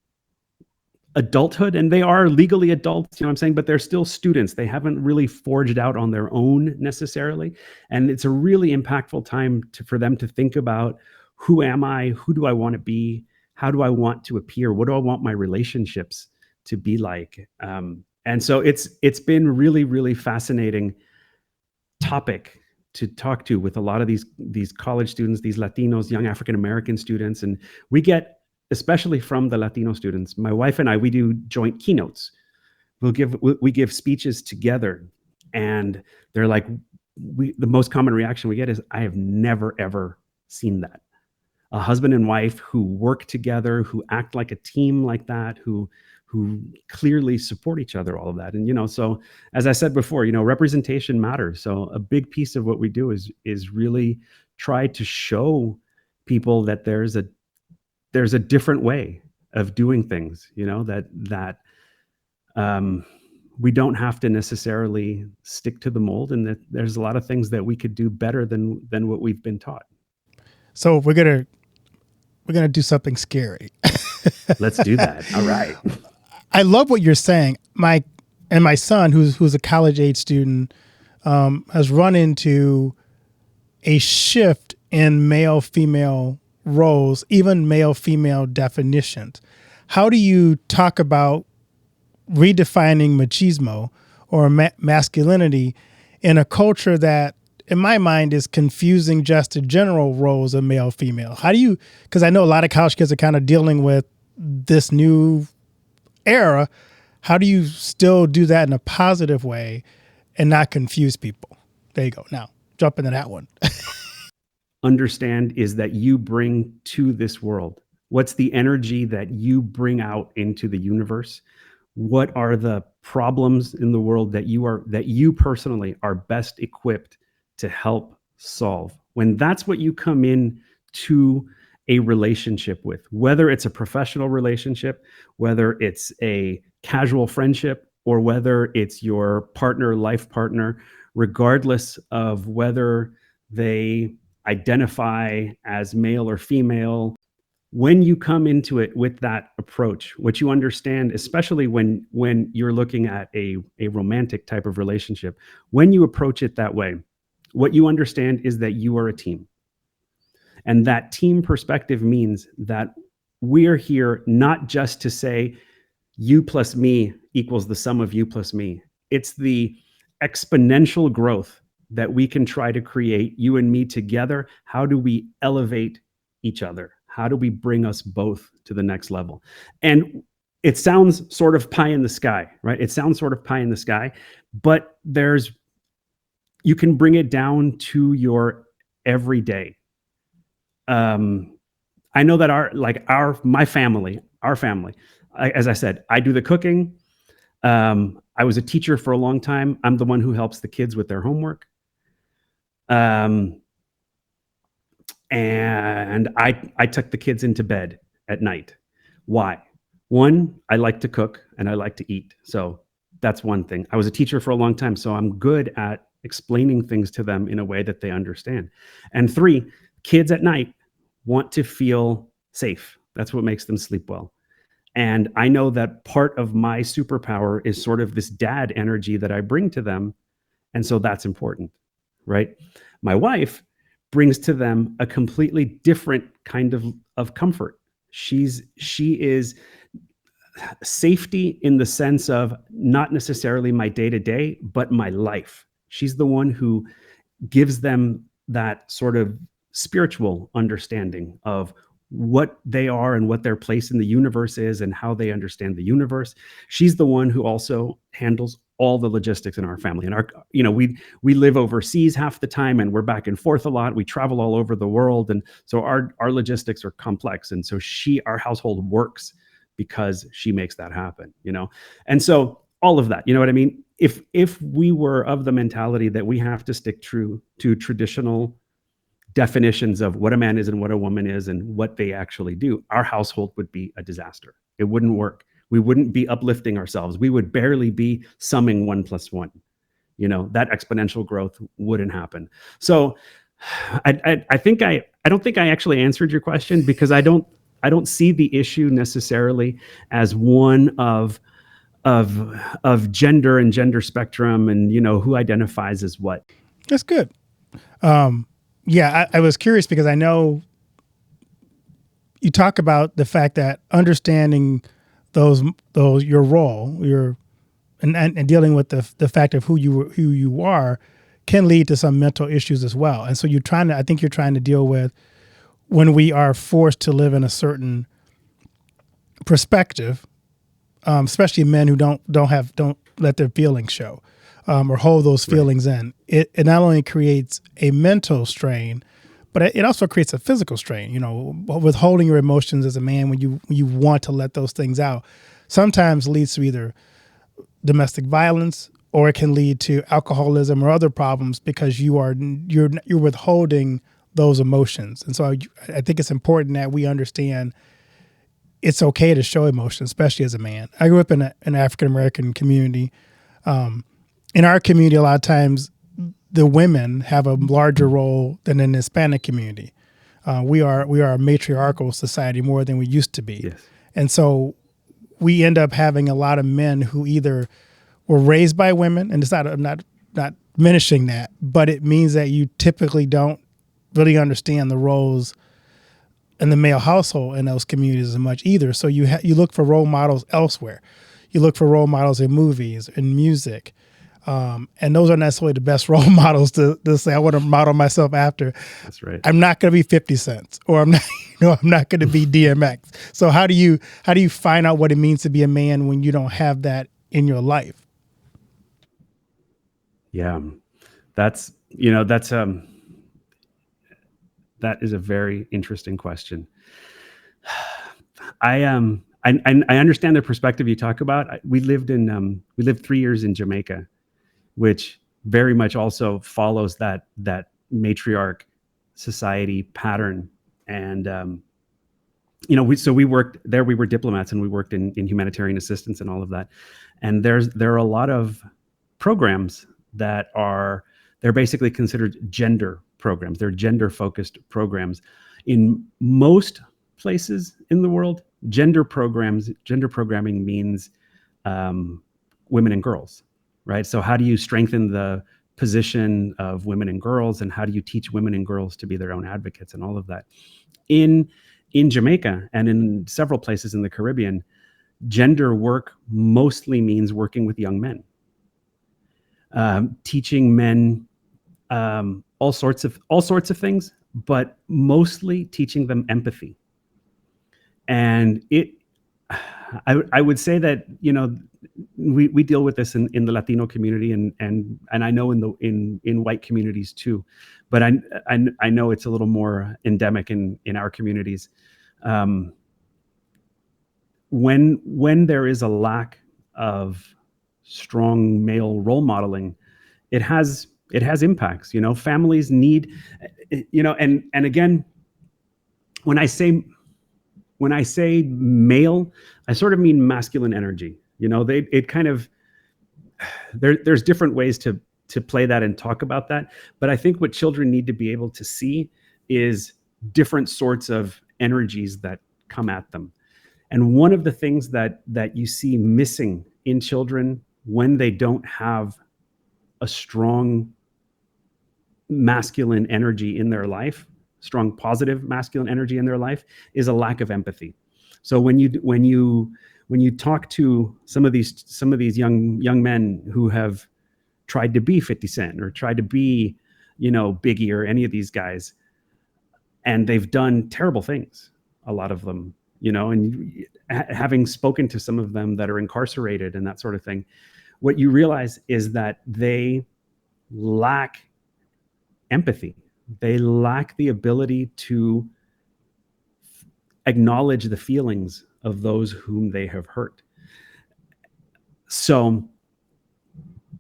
adulthood, and they are legally adults, what I'm saying, but they're still students. They haven't really forged out on their own necessarily. And it's a really impactful time for them to think about, who am I? Who do I want to be? How do I want to appear? What do I want my relationships to be like? And so it's been really, really fascinating topic to talk to with a lot of these college students, these Latinos, young African-American students. And we get, especially from the Latino students, my wife and I, we do joint keynotes. We give speeches together, and they're like, the most common reaction we get is, I have never, ever seen that. A husband and wife who work together, who act like a team like that, who clearly support each other, all of that. And, so as I said before, representation matters. So a big piece of what we do is really try to show people that there's a different way of doing things, that we don't have to necessarily stick to the mold, and that there's a lot of things that we could do better than what we've been taught. So we're gonna do something scary. Let's do that. All right. I love what you're saying. My son, who's a college age student, has run into a shift in male-female roles, even male-female definitions. How do you talk about redefining machismo or masculinity in a culture that, in my mind, is confusing just the general roles of male-female? How do you, because I know a lot of college kids are kind of dealing with this new era, how do you still do that in a positive way and not confuse people? There you go. Now, jump into that one. Understand is that you bring to this world. What's the energy that you bring out into the universe? What are the problems in the world that you personally are best equipped to help solve? When that's what you come in to a relationship with, whether it's a professional relationship, whether it's a casual friendship, or whether it's your partner, life partner, regardless of whether they identify as male or female, when you come into it with that approach, what you understand, especially when you're looking at a romantic type of relationship, when you approach it that way, what you understand is that you are a team. And that team perspective means that we're here not just to say you plus me equals the sum of you plus me. It's the exponential growth that we can try to create, you and me together. How do we elevate each other? How do we bring us both to the next level? And it sounds sort of pie in the sky, right? It sounds sort of pie in the sky, but you can bring it down to your everyday. I know that our family, as I said, I do the cooking. I was a teacher for a long time. I'm the one who helps the kids with their homework. And I tuck the kids into bed at night. Why? One, I like to cook and I like to eat. So that's one thing. I was a teacher for a long time, so I'm good at explaining things to them in a way that they understand. And three, kids at night want to feel safe. That's what makes them sleep well. And I know that part of my superpower is sort of this dad energy that I bring to them. And so that's important, right? My wife brings to them a completely different kind of comfort. She is safety in the sense of not necessarily my day-to-day, but my life. She's the one who gives them that sort of spiritual understanding of what they are and what their place in the universe is and how they understand the universe. She's the one who also handles all the logistics in our family. And we live overseas half the time and we're back and forth a lot. We travel all over the world. And so our logistics are complex. And so our household works because she makes that happen, And so all of that, you know what I mean? If we were of the mentality that we have to stick true to traditional definitions of what a man is and what a woman is and what they actually do, our household would be a disaster. It wouldn't work. We wouldn't be uplifting ourselves. We would barely be summing 1 + 1. That exponential growth wouldn't happen. So I don't think I actually answered your question, because I don't see the issue necessarily as one of gender and gender spectrum and who identifies as what. That's good. Yeah, I was curious because I know you talk about the fact that understanding those your role, and dealing with the fact of who you are can lead to some mental issues as well. And so I think you're trying to deal with when we are forced to live in a certain perspective, especially men who don't let their feelings show. Or hold those feelings in. It not only creates a mental strain, but it also creates a physical strain. Withholding your emotions as a man when you want to let those things out, sometimes leads to either domestic violence or it can lead to alcoholism or other problems because you're withholding those emotions. And so I think it's important that we understand it's okay to show emotion, especially as a man. I grew up in an African American community. In our community, a lot of times the women have a larger role than in the Hispanic community. We are a matriarchal society more than we used to be. Yes. And so we end up having a lot of men who either were raised by women, and it's not diminishing that, but it means that you typically don't really understand the roles in the male household in those communities as much either. So you look for role models elsewhere. You look for role models in movies, in music. And those aren't necessarily the best role models to say, I want to model myself after. That's right. I'm not going to be 50 Cent, or I'm not going to be DMX. So how do you find out what it means to be a man when you don't have that in your life? Yeah, that is a very interesting question. I understand the perspective you talk about. We lived 3 years in Jamaica, which very much also follows that matriarch society pattern. And we worked there. We were diplomats, and we worked in humanitarian assistance and all of that. And there are a lot of programs that they're basically considered gender programs. They're gender focused programs. In most places in the world, gender programming means women and girls, right? So how do you strengthen the position of women and girls, and how do you teach women and girls to be their own advocates and all of that? In Jamaica and in several places in the Caribbean, gender work mostly means working with young men, teaching men all sorts of things, but mostly teaching them empathy. And I would say that we deal with this in the Latino community, and I know in white communities too, but I know it's a little more endemic in our communities. When there is a lack of strong male role modeling, it has impacts. Families need, and again, when I say male, I sort of mean masculine energy. There's different ways to play that and talk about that. But I think what children need to be able to see is different sorts of energies that come at them. And one of the things that you see missing in children when they don't have a strong masculine energy in their life, strong positive masculine energy in their life, is a lack of empathy. So when you talk to some of these young men who have tried to be 50 Cent or tried to be, Biggie or any of these guys, and they've done terrible things, a lot of them, and having spoken to some of them that are incarcerated and that sort of thing, what you realize is that they lack empathy. They lack the ability to acknowledge the feelings of those whom they have hurt. So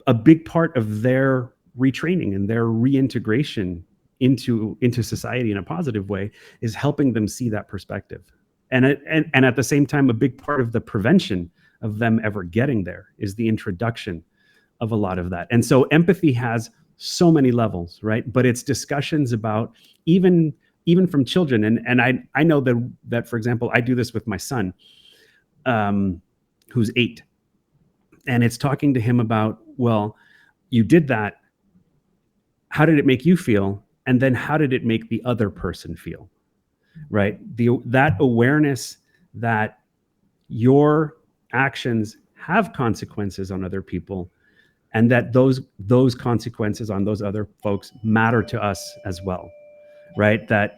a big part of their retraining and their reintegration into society in a positive way is helping them see that perspective. And at the same time, a big part of the prevention of them ever getting there is the introduction of a lot of that. And so empathy has so many levels, right? But it's discussions about even from children. And I know that, for example, I do this with my son, who's 8. And it's talking to him about, well, you did that. How did it make you feel? And then how did it make the other person feel? Right? That awareness that your actions have consequences on other people, and that those consequences on those other folks matter to us as well, right? That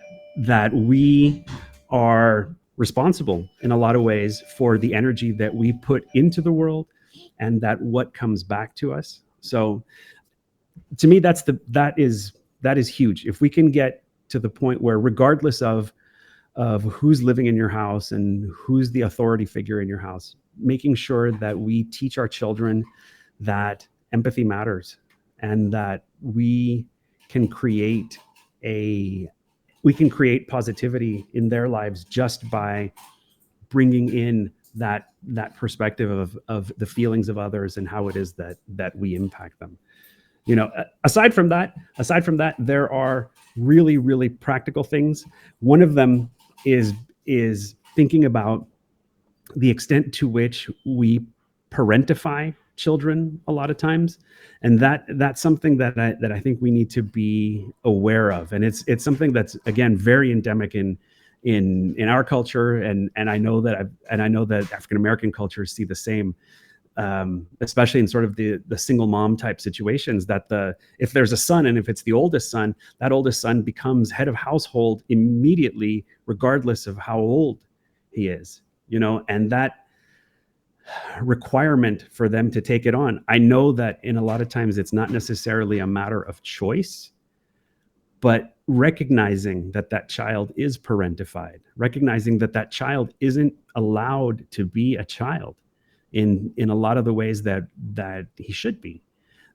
we are responsible in a lot of ways for the energy that we put into the world, and that what comes back to us. So to me, that is huge. If we can get to the point where, regardless of who's living in your house and who's the authority figure in your house, making sure that we teach our children that empathy matters, and that we can create positivity in their lives just by bringing in that perspective of the feelings of others and how it is that we impact them. Aside from that, there are really, really practical things. One of them is thinking about the extent to which we parentify children a lot of times, and that's something that I think we need to be aware of, and it's something that's, again, very endemic in our culture, and I know that African American cultures see the same, especially in sort of the single mom type situations, that if there's a son, and if it's the oldest son, that oldest son becomes head of household immediately, regardless of how old he is, and that requirement for them to take it on. I know that in a lot of times it's not necessarily a matter of choice, but recognizing that child is parentified, recognizing that child isn't allowed to be a child in a lot of the ways that he should be,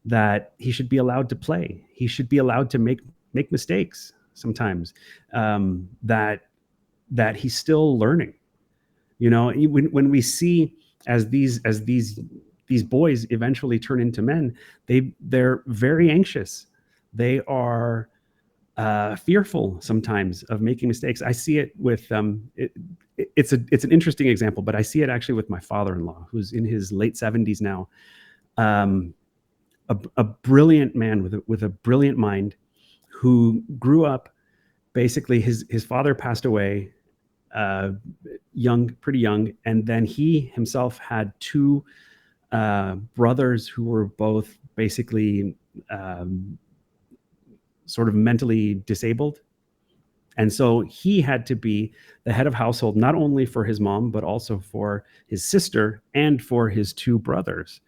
that he should be allowed to play, he should be allowed to make mistakes sometimes, that he's still learning. When we see as these boys eventually turn into men, they're very anxious. They are fearful sometimes of making mistakes. I see it with it's an interesting example, but I see it actually with my father-in-law, who's in his late 70s now, a brilliant man with a brilliant mind, who grew up, basically his father passed away pretty young, and then he himself had two brothers who were both basically sort of mentally disabled. And so he had to be the head of household, not only for his mom, but also for his sister and for his two brothers.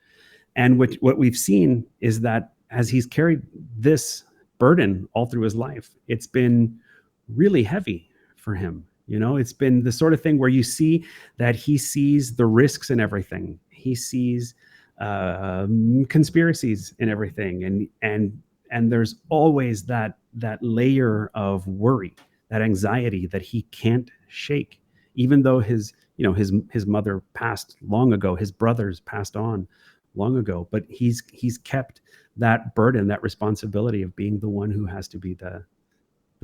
And what we've seen is that as he's carried this burden all through his life, it's been really heavy for him. It's been the sort of thing where you see that he sees the risks in everything. He sees conspiracies in everything. And there's always that layer of worry, that anxiety that he can't shake, even though his mother passed long ago, his brothers passed on long ago, but he's kept that burden, that responsibility of being the one who has to be the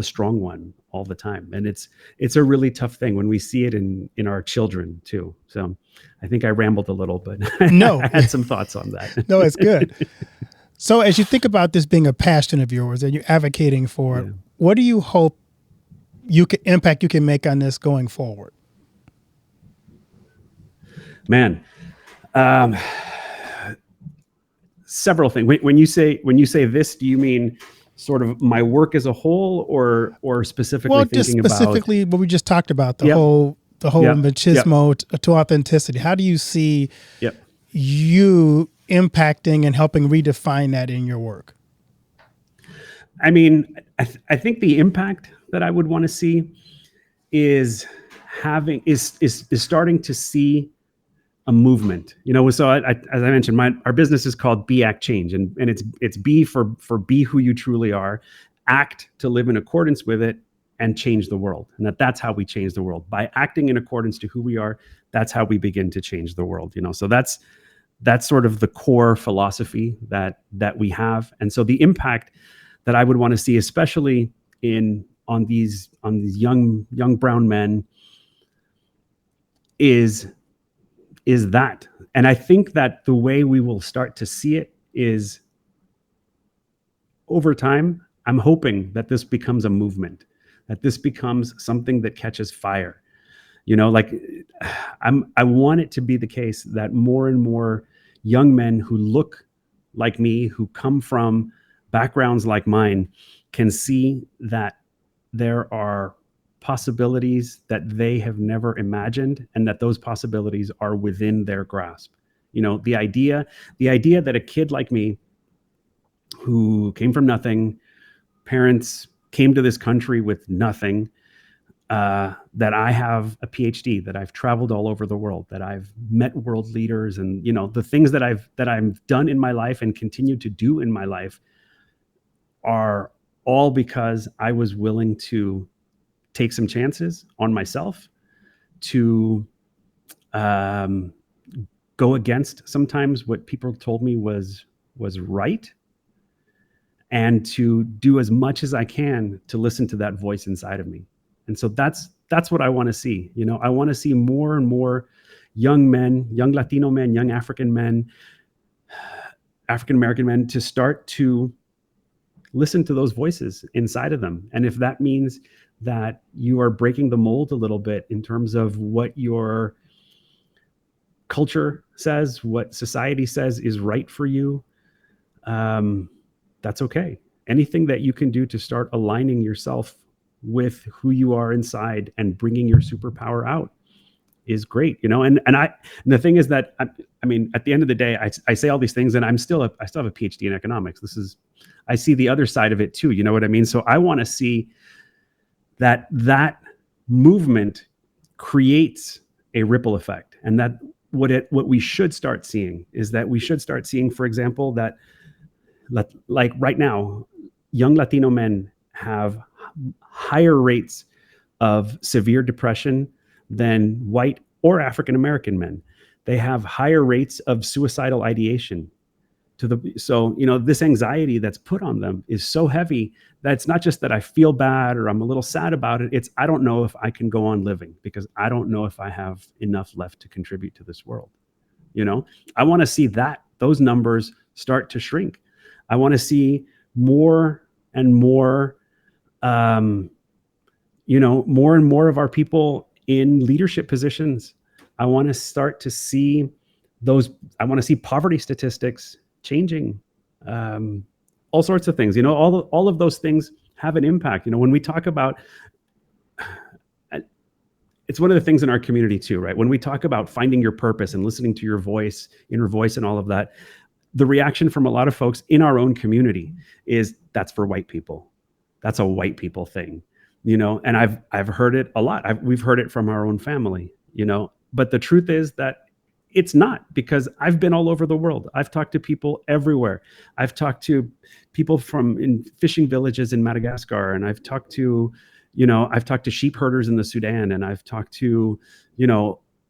strong one all the time. And it's a really tough thing when we see it in our children too. So I think I rambled a little, but No, I had some thoughts on that. No, it's good. So as you think about this being a passion of yours and you're advocating for it, what do you hope impact you can make on this going forward? Man, several things. When you say this, do you mean sort of my work as a whole, or specifically thinking about? Well, specifically what we just talked about, the whole machismo to authenticity. How do you see you impacting and helping redefine that in your work? I mean, I think the impact that I would want to see is starting to see a movement. So as I mentioned, our business is called BeActChange, and it's B for be who you truly are, act to live in accordance with it, and change the world. And that's how we change the world, by acting in accordance to who we are. That's how we begin to change the world. So that's sort of the core philosophy that we have. And so the impact that I would want to see, especially on these young brown men, is that. And I think that the way we will start to see it is over time. I'm hoping that this becomes a movement, that this becomes something that catches fire. I want it to be the case that more and more young men who look like me, who come from backgrounds like mine, can see that there are possibilities that they have never imagined, and that those possibilities are within their grasp. The idea that a kid like me, who came from nothing, parents came to this country with nothing, that I have a PhD, that I've traveled all over the world, that I've met world leaders, and the things that I've done in my life and continue to do in my life are all because I was willing to take some chances on myself, to go against sometimes what people told me was right, and to do as much as I can to listen to that voice inside of me. And so that's what I want to see. I want to see more and more young men, young Latino men, young African men African American men to start to listen to those voices inside of them. And if that means that you are breaking the mold a little bit in terms of what your culture says, what society says is right for you, that's okay. Anything that you can do to start aligning yourself with who you are inside and bringing your superpower out is great, and the thing is that I mean, at the end of the day, I say all these things, and I still have a PhD in economics. I see the other side of it too. You know what I mean? So I want to see that movement creates a ripple effect, and that what we should start seeing is that we should start seeing, for example, that like right now, young Latino men have higher rates of severe depression than white or African American men. They have higher rates of suicidal ideation. So this anxiety that's put on them is so heavy that it's not just that I feel bad or I'm a little sad about it. It's I don't know if I can go on living because I don't know if I have enough left to contribute to this world. I want to see those numbers start to shrink. I want to see more and more, more and more of our people in leadership positions. I want to start to see I want to see poverty statistics changing, all sorts of things. All of those things have an impact. When we talk about, it's one of the things in our community too, right? When we talk about finding your purpose and listening to your voice, inner voice, and all of that, the reaction from a lot of folks in our own community is that's for white people. That's a white people thing, and I've heard it a lot. We've heard it from our own family, but the truth is that it's not, because I've been all over the world. I've talked to people everywhere. I've talked to people in fishing villages in Madagascar, and I've talked to sheep herders in the Sudan, and I've talked to,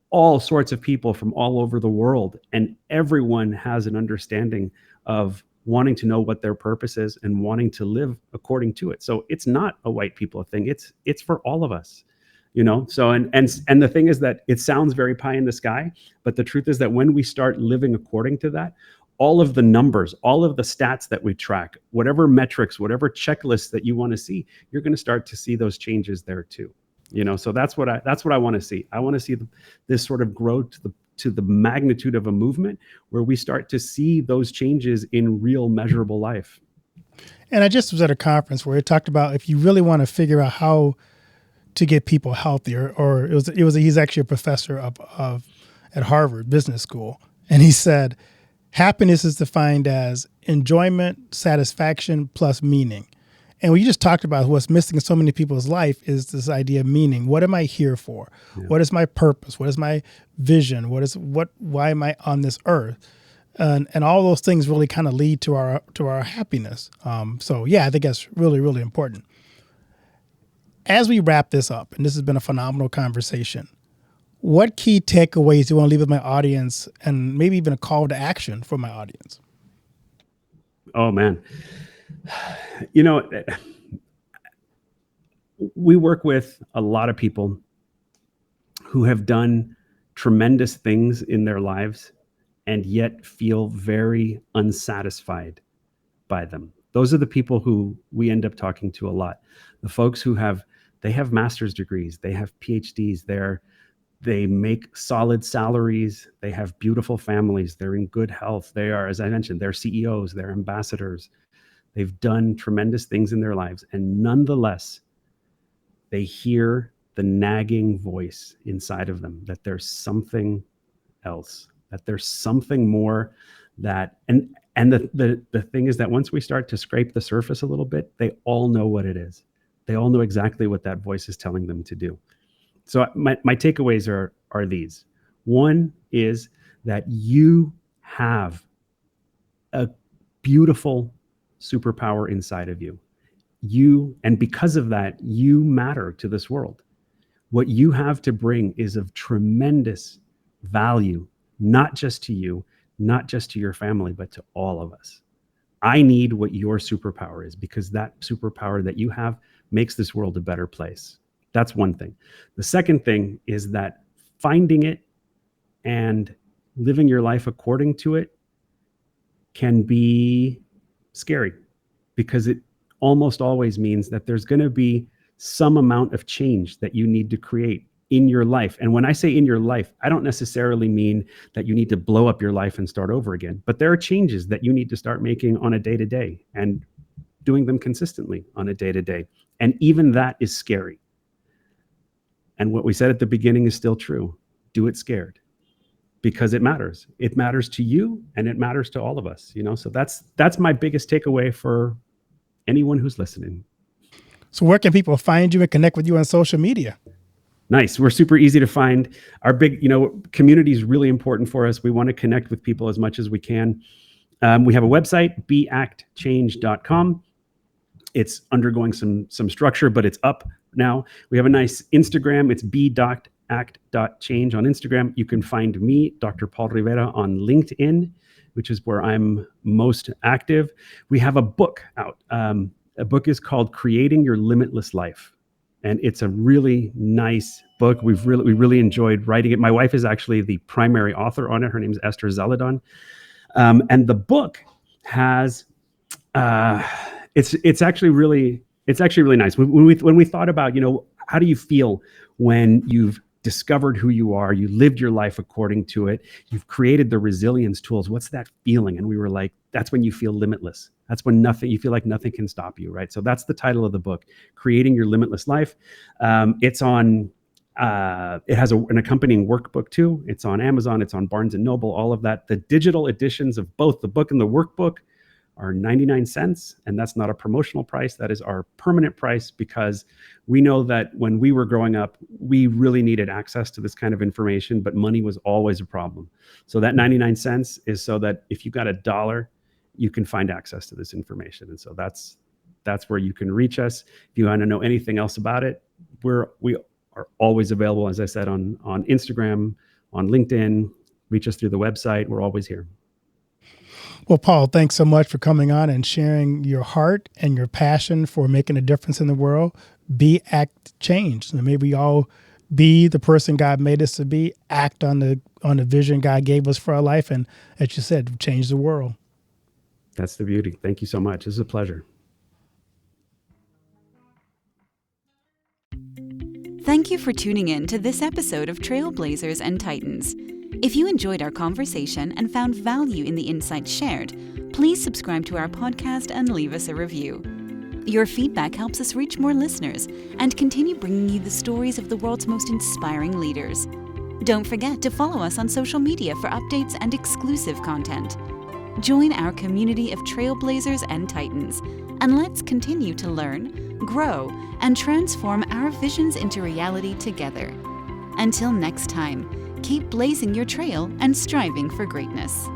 all sorts of people from all over the world. And everyone has an understanding of wanting to know what their purpose is and wanting to live according to it. So it's not a white people thing. It's for all of us. So and the thing is that it sounds very pie in the sky, but the truth is that when we start living according to that, all of the numbers, all of the stats that we track, whatever metrics, whatever checklists that you want to see, you're going to start to see those changes there too. So that's what I want to see. I want to see this sort of grow to the magnitude of a movement where we start to see those changes in real measurable life. And I just was at a conference where it talked about if you really want to figure out how to get people healthier, or he's actually a professor at Harvard Business School, and he said happiness is defined as enjoyment, satisfaction plus meaning. And we just talked about what's missing in so many people's life is this idea of meaning. What am I here for? Yeah. What is my purpose? What is my vision? Why am I on this earth? And all those things really kind of lead to our happiness. So yeah, I think that's really, really important. As we wrap this up, and this has been a phenomenal conversation, what key takeaways do you want to leave with my audience, and maybe even a call to action for my audience? Oh, man. We work with a lot of people who have done tremendous things in their lives and yet feel very unsatisfied by them. Those are the people who we end up talking to a lot. The folks who have master's degrees, they have PhDs, they make solid salaries, they have beautiful families, they're in good health. They are, as I mentioned, they're CEOs, they're ambassadors. They've done tremendous things in their lives, and nonetheless, they hear the nagging voice inside of them that there's something else, that there's something more, that and the thing is that once we start to scrape the surface a little bit, they all know what it is. They all know exactly what that voice is telling them to do. So my takeaways are these. One is that you have a beautiful superpower inside of you. And because of that, you matter to this world. What you have to bring is of tremendous value, not just to you, not just to your family, but to all of us. I need what your superpower is, because that superpower that you have makes this world a better place. That's one thing. The second thing is that finding it and living your life according to it can be scary, because it almost always means that there's going to be some amount of change that you need to create in your life. And when I say in your life, I don't necessarily mean that you need to blow up your life and start over again, but there are changes that you need to start making on a day-to-day and doing them consistently on a day-to-day. And even that is scary. And what we said at the beginning is still true. Do it scared, because it matters. It matters to you, and it matters to all of us, So that's my biggest takeaway for anyone who's listening. So where can people find you and connect with you on social media? Nice. We're super easy to find. Our big, community is really important for us. We want to connect with people as much as we can. We have a website, BeActChange.com. It's undergoing some structure, but it's up now. We have a nice Instagram. It's be.act.change on Instagram. You can find me, Dr. Paul Rivera, on LinkedIn, which is where I'm most active. We have a book out. A book is called Creating Your Limitless Life. And it's a really nice book. We really enjoyed writing it. My wife is actually the primary author on it. Her name is Esther Zeladon. And the book has, it's actually really nice. When we thought about, how do you feel when you've discovered who you are, you lived your life according to it, you've created the resilience tools, what's that feeling? And we were like, that's when you feel limitless. That's when you feel like nothing can stop you, right? So that's the title of the book, Creating Your Limitless Life. It's on, it has an accompanying workbook too. It's on Amazon, it's on Barnes & Noble, all of that. The digital editions of both the book and the workbook are 99 cents. And that's not a promotional price. That is our permanent price, because we know that when we were growing up, we really needed access to this kind of information, but money was always a problem. So that 99 cents is so that if you got $1, you can find access to this information. And so that's where you can reach us. If you want to know anything else about it, we are always available, as I said, on Instagram, on LinkedIn. Reach us through the website. We're always here. Well, Paul, thanks so much for coming on and sharing your heart and your passion for making a difference in the world. BeActChange. And may we all be the person God made us to be, act on the vision God gave us for our life, and, as you said, change the world. That's the beauty. Thank you so much. This is a pleasure. Thank you for tuning in to this episode of Trailblazers and Titans. If you enjoyed our conversation and found value in the insights shared, please subscribe to our podcast and leave us a review. Your feedback helps us reach more listeners and continue bringing you the stories of the world's most inspiring leaders. Don't forget to follow us on social media for updates and exclusive content. Join our community of Trailblazers and Titans, and let's continue to learn, grow, and transform our visions into reality together. Until next time, keep blazing your trail and striving for greatness.